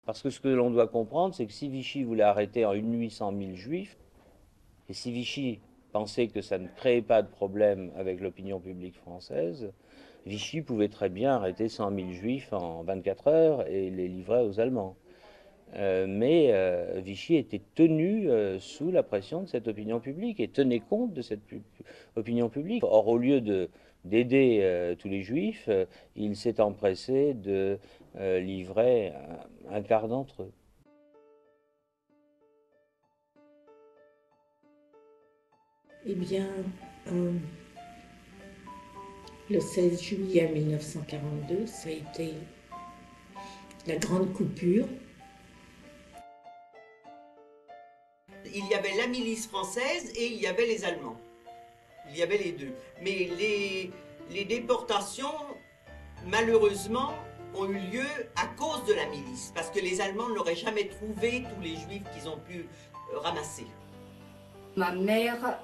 Parce que ce que l'on doit comprendre, c'est que si Vichy voulait arrêter en une nuit 100 000 juifs, et si Vichy pensait que ça ne créait pas de problème avec l'opinion publique française, Vichy pouvait très bien arrêter 100 000 juifs en 24 heures et les livrer aux Allemands. Mais Vichy était tenu sous la pression de cette opinion publique et tenait compte de cette opinion publique. Or, au lieu d'aider tous les juifs, il s'est empressé de livrer un quart d'entre eux. Eh bien, euh, le 16 juillet 1942, ça a été la grande coupure. Il y avait la milice française et il y avait les Allemands. Il y avait les deux. Mais les déportations, malheureusement, ont eu lieu à cause de la milice, parce que les Allemands n'auraient jamais trouvé tous les Juifs qu'ils ont pu ramasser. Ma mère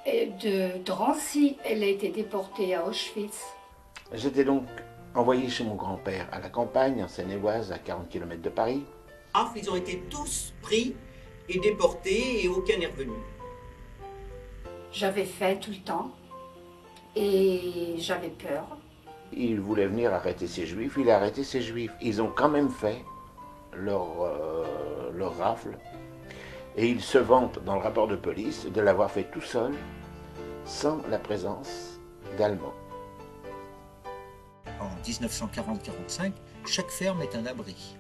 est de Drancy, elle a été déportée à Auschwitz. J'étais donc envoyé chez mon grand-père à la campagne, en Seine-et-Oise, à 40 km de Paris. Ils ont été tous pris et déportés et aucun n'est revenu. J'avais faim tout le temps et j'avais peur. Il voulait venir arrêter ces juifs, il a arrêté ces juifs. Ils ont quand même fait leur rafle. Et ils se vantent dans le rapport de police de l'avoir fait tout seul, sans la présence d'Allemands. En 1940-45, chaque ferme est un abri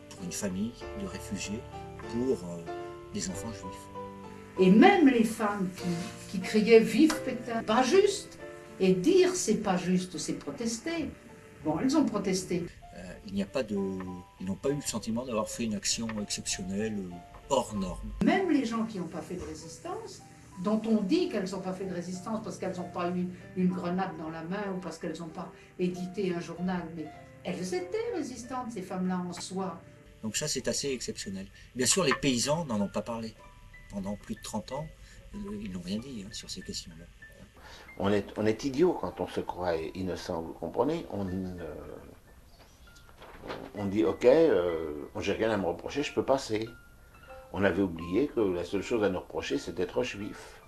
pour une famille de réfugiés, pour des enfants juifs. Et même les femmes qui criaient vive Pétain, pas juste. Et dire c'est pas juste, c'est protester. Bon, elles ont protesté. Ils n'ont pas eu le sentiment d'avoir fait une action exceptionnelle, hors norme. Même les gens qui n'ont pas fait de résistance, dont on dit qu'elles n'ont pas fait de résistance parce qu'elles n'ont pas eu une grenade dans la main ou parce qu'elles n'ont pas édité un journal, mais elles étaient résistantes, ces femmes-là en soi. Donc ça, c'est assez exceptionnel. Bien sûr, les paysans n'en ont pas parlé. Pendant plus de 30 ans, ils n'ont rien dit sur ces questions-là. On est idiot quand on se croit innocent, vous comprenez. On dit ok, j'ai rien à me reprocher, je peux passer. On avait oublié que la seule chose à nous reprocher, c'est d'être juif.